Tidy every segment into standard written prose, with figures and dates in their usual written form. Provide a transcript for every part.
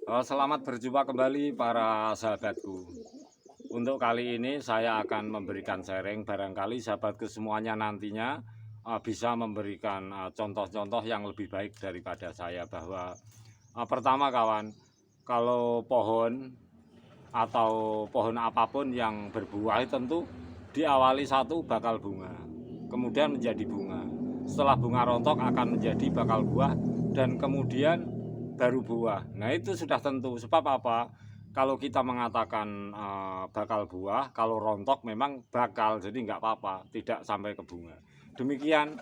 Selamat berjumpa kembali para sahabatku. Untuk kali ini saya akan memberikan sharing, barangkali sahabatku semuanya nantinya bisa memberikan contoh-contoh yang lebih baik daripada saya. Bahwa pertama kawan, kalau pohon atau pohon apapun yang berbuah tentu diawali satu bakal bunga, kemudian menjadi bunga. Setelah bunga rontok akan menjadi bakal buah, dan kemudian baru buah. Nah itu sudah tentu. Sebab apa? Kalau kita mengatakan bakal buah, kalau rontok memang bakal, jadi nggak apa-apa, tidak sampai ke bunga. Demikian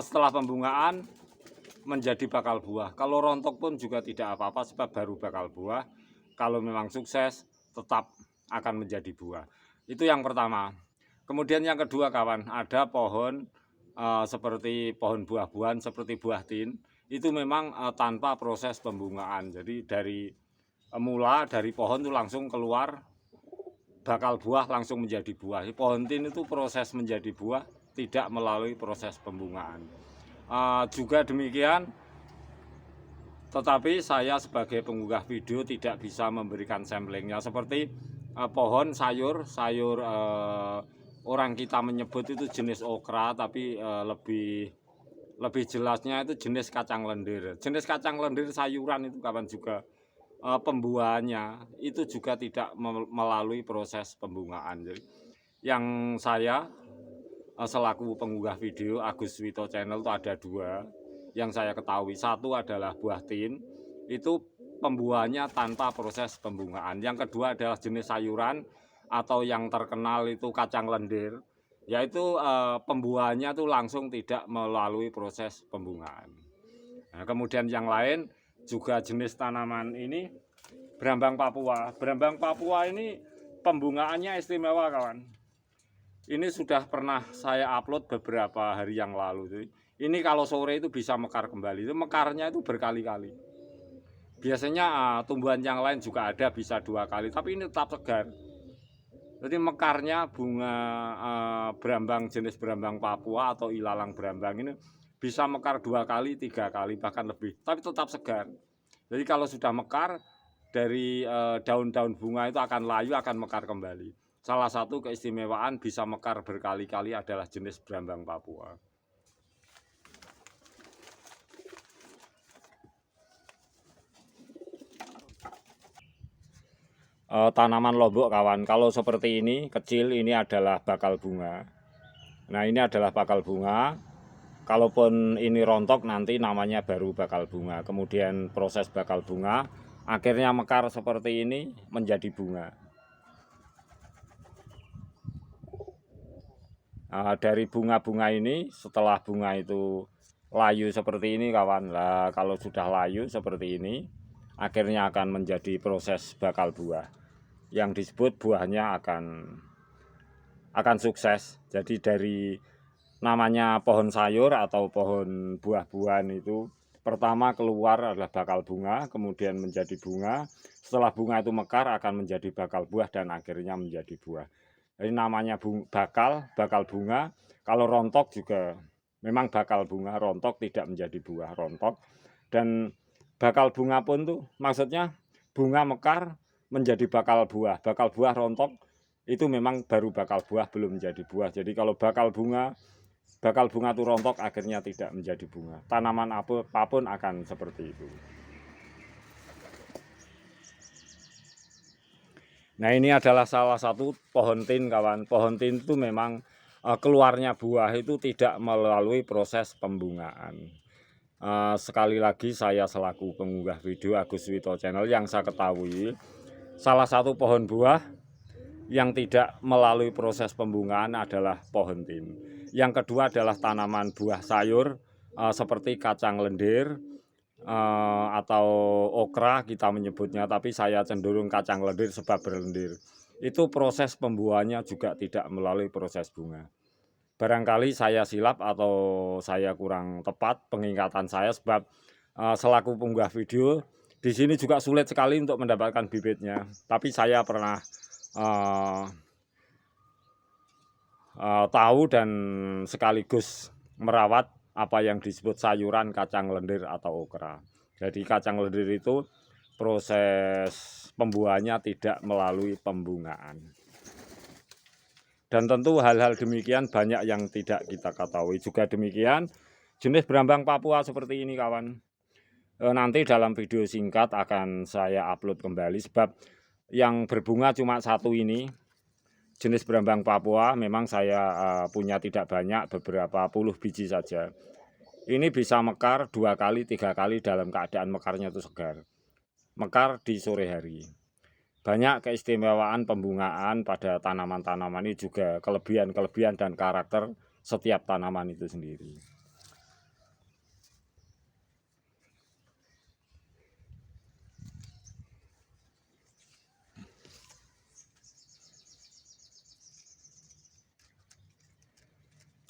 setelah pembungaan menjadi bakal buah. Kalau rontok pun juga tidak apa-apa, sebab baru bakal buah. Kalau memang sukses, tetap akan menjadi buah. Itu yang pertama. Kemudian yang kedua kawan, ada pohon seperti pohon buah-buahan, seperti buah tin. Itu memang tanpa proses pembungaan. Jadi dari mula dari pohon itu langsung keluar bakal buah, langsung menjadi buah. Pohon tin itu proses menjadi buah tidak melalui proses pembungaan. Juga demikian, tetapi saya sebagai pengunggah video tidak bisa memberikan samplingnya. Seperti pohon sayur orang kita menyebut itu jenis okra, tapi lebih jelasnya itu jenis kacang lendir. Jenis kacang lendir sayuran itu kawan juga pembuahannya itu juga tidak melalui proses pembungaan. Jadi yang saya selaku pengunggah video Agus Wito Channel itu ada dua yang saya ketahui. Satu adalah buah tin, itu pembuahannya tanpa proses pembungaan. Yang kedua adalah jenis sayuran atau yang terkenal itu kacang lendir, yaitu pembuahannya itu langsung tidak melalui proses pembungaan. Nah, kemudian yang lain juga jenis tanaman ini berambang Papua. Berambang Papua ini pembungaannya istimewa kawan. Ini sudah pernah saya upload beberapa hari yang lalu. Ini kalau sore itu bisa mekar kembali. Itu mekarnya itu berkali-kali. Biasanya tumbuhan yang lain juga ada bisa 2 kali, tapi ini tetap segar. Jadi mekarnya bunga berambang jenis berambang Papua atau ilalang berambang ini bisa mekar 2 kali, 3 kali, bahkan lebih. Tapi tetap segar. Jadi kalau sudah mekar, dari daun-daun bunga itu akan layu, akan mekar kembali. Salah satu keistimewaan bisa mekar berkali-kali adalah jenis berambang Papua. Tanaman lombok kawan, kalau seperti ini kecil, ini adalah bakal bunga. Nah ini adalah bakal bunga. Kalaupun ini rontok nanti namanya baru bakal bunga. Kemudian proses bakal bunga akhirnya mekar seperti ini menjadi bunga. Dari bunga-bunga ini, setelah bunga itu layu seperti ini kawan. Nah, kalau sudah layu seperti ini akhirnya akan menjadi proses bakal buah, yang disebut buahnya akan sukses. Jadi dari namanya pohon sayur atau pohon buah-buahan itu, pertama keluar adalah bakal bunga, kemudian menjadi bunga. Setelah bunga itu mekar akan menjadi bakal buah dan akhirnya menjadi buah. Jadi namanya bakal bunga. Kalau rontok juga memang bakal bunga, rontok tidak menjadi buah, rontok. Dan bakal bunga pun tuh maksudnya bunga mekar menjadi bakal buah rontok itu memang baru bakal buah, belum menjadi buah. Jadi kalau bakal bunga itu rontok akhirnya tidak menjadi bunga. Tanaman apapun akan seperti itu. Nah ini adalah salah satu pohon tin kawan. Pohon tin itu memang keluarnya buah itu tidak melalui proses pembungaan. Sekali lagi saya selaku pengunggah video Agus Wito Channel, yang saya ketahui salah satu pohon buah yang tidak melalui proses pembungaan adalah pohon tin. Yang kedua adalah tanaman buah sayur seperti kacang lendir atau okra kita menyebutnya, tapi saya cenderung kacang lendir sebab berlendir. Itu proses pembuahannya juga tidak melalui proses bunga. Barangkali saya silap atau saya kurang tepat pengingatan saya, sebab selaku pengunggah video di sini juga sulit sekali untuk mendapatkan bibitnya. Tapi saya pernah tahu dan sekaligus merawat apa yang disebut sayuran kacang lendir atau okra. Jadi kacang lendir itu proses pembuahannya tidak melalui pembungaan. Dan tentu hal-hal demikian banyak yang tidak kita ketahui. Juga demikian jenis berambang Papua seperti ini kawan. Nanti dalam video singkat akan saya upload kembali, sebab yang berbunga cuma satu ini. Jenis berambang Papua memang saya punya tidak banyak, beberapa puluh biji saja. Ini bisa mekar 2 kali 3 kali dalam keadaan mekarnya itu segar. Mekar di sore hari. Banyak keistimewaan pembungaan pada tanaman-tanaman ini, juga kelebihan-kelebihan dan karakter setiap tanaman itu sendiri.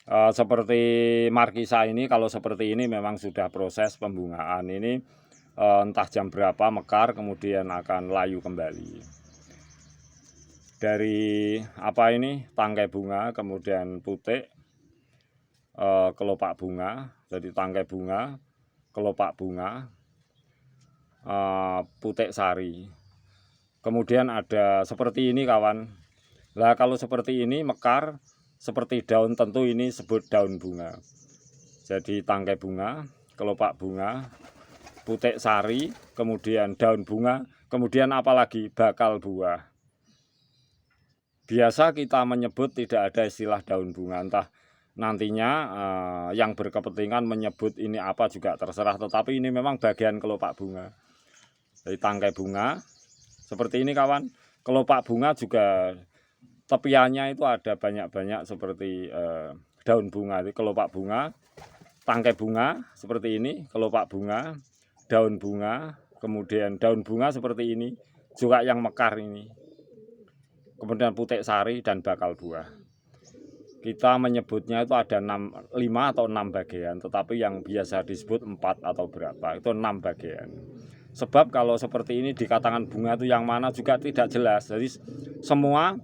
Seperti markisa ini, kalau seperti ini memang sudah proses pembungaan. Ini entah jam berapa mekar, kemudian akan layu kembali. Dari apa ini, tangkai bunga, kemudian putik, kelopak bunga. Jadi tangkai bunga, kelopak bunga, putik sari. Kemudian ada seperti ini kawan. Lah kalau seperti ini mekar seperti daun, tentu ini sebut daun bunga. Jadi tangkai bunga, kelopak bunga, putik sari, kemudian daun bunga, kemudian apalagi bakal buah. Biasa kita menyebut tidak ada istilah daun bunga, entah nantinya yang berkepentingan menyebut ini apa juga terserah, tetapi ini memang bagian kelopak bunga. Jadi tangkai bunga seperti ini kawan. Kelopak bunga juga tepiannya itu ada banyak-banyak seperti daun bunga. Jadi kelopak bunga, tangkai bunga seperti ini, kelopak bunga, daun bunga, kemudian daun bunga seperti ini, juga yang mekar ini, kemudian putik sari dan bakal buah. Kita menyebutnya itu ada 5 atau 6 bagian, tetapi yang biasa disebut 4 atau berapa, itu 6 bagian. Sebab kalau seperti ini dikatakan bunga itu yang mana juga tidak jelas. Jadi semua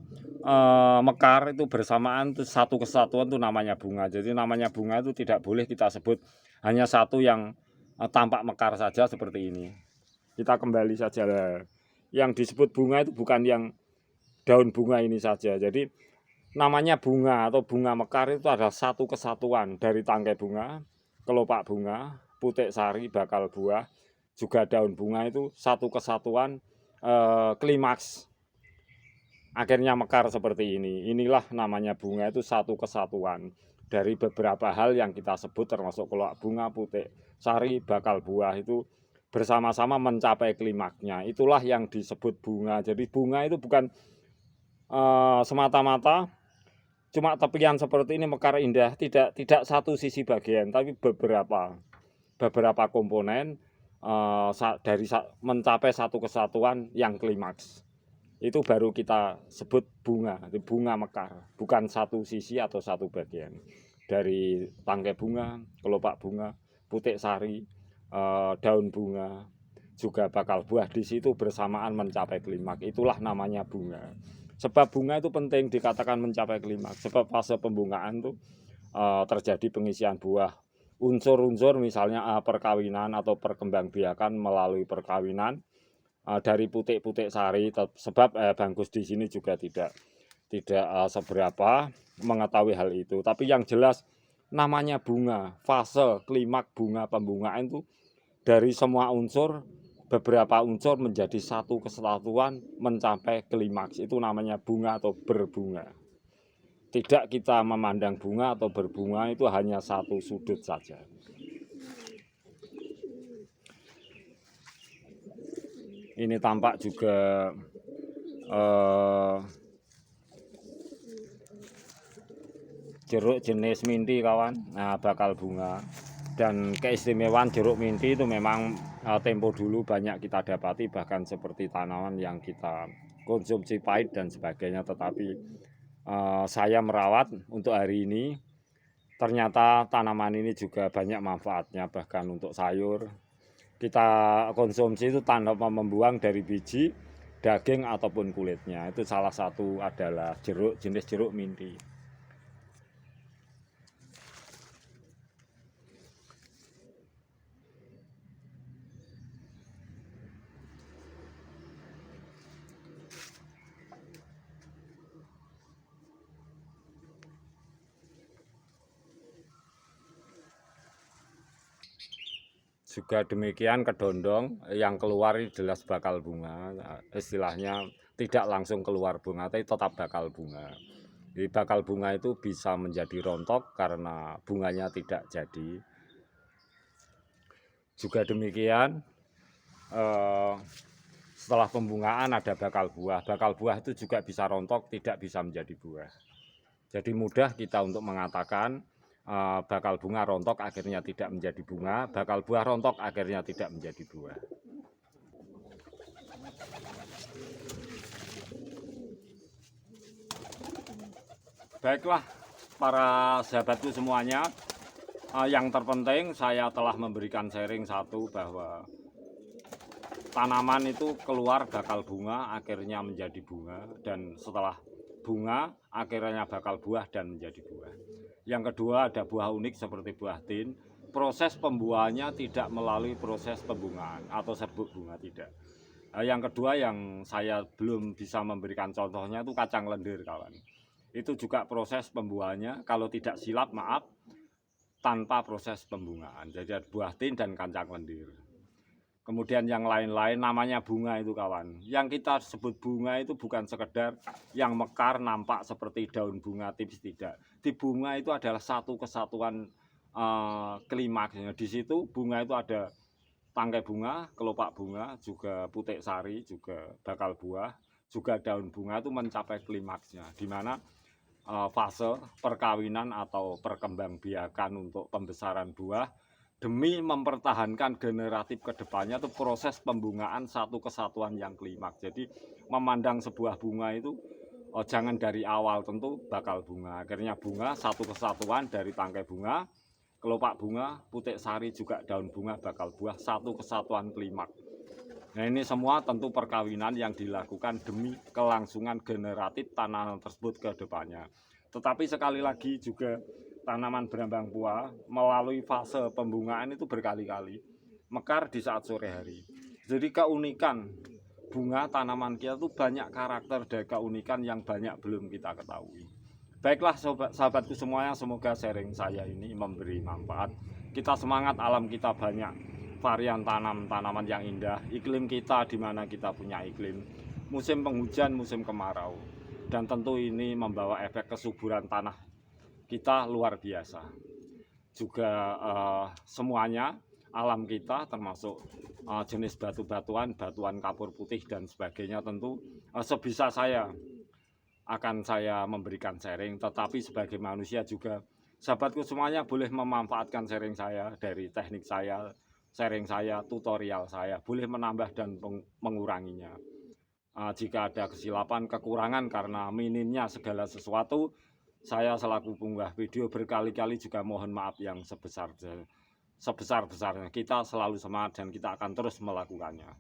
mekar itu bersamaan, itu satu kesatuan, itu namanya bunga. Jadi namanya bunga itu tidak boleh kita sebut hanya satu yang tampak mekar saja seperti ini. Kita kembali saja, yang disebut bunga itu bukan yang daun bunga ini saja. Jadi namanya bunga atau bunga mekar itu adalah satu kesatuan dari tangkai bunga, kelopak bunga, putik sari, bakal buah, juga daun bunga, itu satu kesatuan klimaks. Akhirnya mekar seperti ini. Inilah namanya bunga, itu satu kesatuan dari beberapa hal yang kita sebut, termasuk kelopak bunga, putik sari, bakal buah, itu bersama-sama mencapai klimaksnya. Itulah yang disebut bunga. Jadi bunga itu bukan semata-mata cuma tepian seperti ini mekar indah, tidak satu sisi bagian, tapi beberapa komponen dari mencapai satu kesatuan yang klimaks. Itu baru kita sebut bunga, bunga mekar, bukan satu sisi atau satu bagian. Dari tangkai bunga, kelopak bunga, putik sari, daun bunga, juga bakal buah, di situ bersamaan mencapai klimaks. Itulah namanya bunga. Sebab bunga itu penting dikatakan mencapai klimaks, sebab fase pembungaan itu terjadi pengisian buah. Unsur-unsur misalnya perkawinan atau perkembangbiakan melalui perkawinan dari putik-putik sari. Sebab Bangkus di sini juga tidak seberapa mengetahui hal itu. Tapi yang jelas namanya bunga, fase klimaks bunga pembungaan itu dari semua unsur, beberapa unsur menjadi satu kesatuan mencapai klimaks. Itu namanya bunga atau berbunga. Tidak kita memandang bunga atau berbunga itu hanya satu sudut saja. Ini tampak juga jeruk jenis minti kawan. Nah, bakal bunga. Dan keistimewaan jeruk minti itu memang tempo dulu banyak kita dapati, bahkan seperti tanaman yang kita konsumsi pahit dan sebagainya. Tetapi saya merawat untuk hari ini, ternyata tanaman ini juga banyak manfaatnya, bahkan untuk sayur. Kita konsumsi itu tanpa membuang dari biji, daging ataupun kulitnya. Itu salah satu adalah jeruk, jenis jeruk minti. Juga demikian kedondong yang keluar ini jelas bakal bunga, istilahnya tidak langsung keluar bunga tapi tetap bakal bunga. Jadi bakal bunga itu bisa menjadi rontok karena bunganya tidak jadi. Juga demikian setelah pembungaan ada bakal buah. Bakal buah itu juga bisa rontok, tidak bisa menjadi buah. Jadi mudah kita untuk mengatakan bakal bunga rontok akhirnya tidak menjadi bunga, bakal buah rontok akhirnya tidak menjadi buah. Baiklah para sahabatku semuanya, yang terpenting saya telah memberikan sharing satu bahwa tanaman itu keluar bakal bunga akhirnya menjadi bunga, dan setelah bunga akhirnya bakal buah dan menjadi buah. Yang kedua ada buah unik seperti buah tin. Proses pembuahannya tidak melalui proses pembungaan atau serbuk bunga, tidak. Yang kedua yang saya belum bisa memberikan contohnya itu kacang lendir kawan. Itu juga proses pembuahannya kalau tidak silap maaf tanpa proses pembungaan. Jadi ada buah tin dan kacang lendir. Kemudian yang lain-lain namanya bunga itu kawan. Yang kita sebut bunga itu bukan sekedar yang mekar nampak seperti daun bunga tipis, tidak. Di bunga itu adalah satu kesatuan klimaksnya. Di situ bunga itu ada tangkai bunga, kelopak bunga, juga putik sari, juga bakal buah, juga daun bunga itu mencapai klimaksnya. Di mana fase perkawinan atau perkembangbiakan untuk pembesaran buah demi mempertahankan generatif kedepannya itu proses pembungaan satu kesatuan yang klimaks. Jadi memandang sebuah bunga itu jangan dari awal tentu bakal bunga. Akhirnya bunga satu kesatuan dari tangkai bunga, kelopak bunga, putik sari juga daun bunga bakal buah satu kesatuan klimaks. Nah ini semua tentu perkawinan yang dilakukan demi kelangsungan generatif tanaman tersebut ke depannya. Tetapi sekali lagi juga tanaman berambang buah melalui fase pembungaan itu berkali-kali mekar di saat sore hari. Jadi keunikan bunga tanaman kita itu banyak karakter dan keunikan yang banyak belum kita ketahui. Baiklah sahabatku semuanya, semoga sharing saya ini memberi manfaat. Kita semangat, alam kita banyak varian tanaman yang indah, iklim kita di mana kita punya iklim musim penghujan, musim kemarau, dan tentu ini membawa efek kesuburan tanah kita luar biasa. Juga semuanya alam kita termasuk jenis batu-batuan, batuan kapur putih dan sebagainya tentu sebisa saya akan saya memberikan sharing. Tetapi sebagai manusia juga sahabatku semuanya boleh memanfaatkan sharing saya dari teknik saya, sharing saya, tutorial saya, boleh menambah dan menguranginya. Jika ada kesilapan, kekurangan karena minimnya segala sesuatu, saya selaku pengunggah video berkali-kali juga mohon maaf yang sebesar-besarnya. Kita selalu semangat dan kita akan terus melakukannya.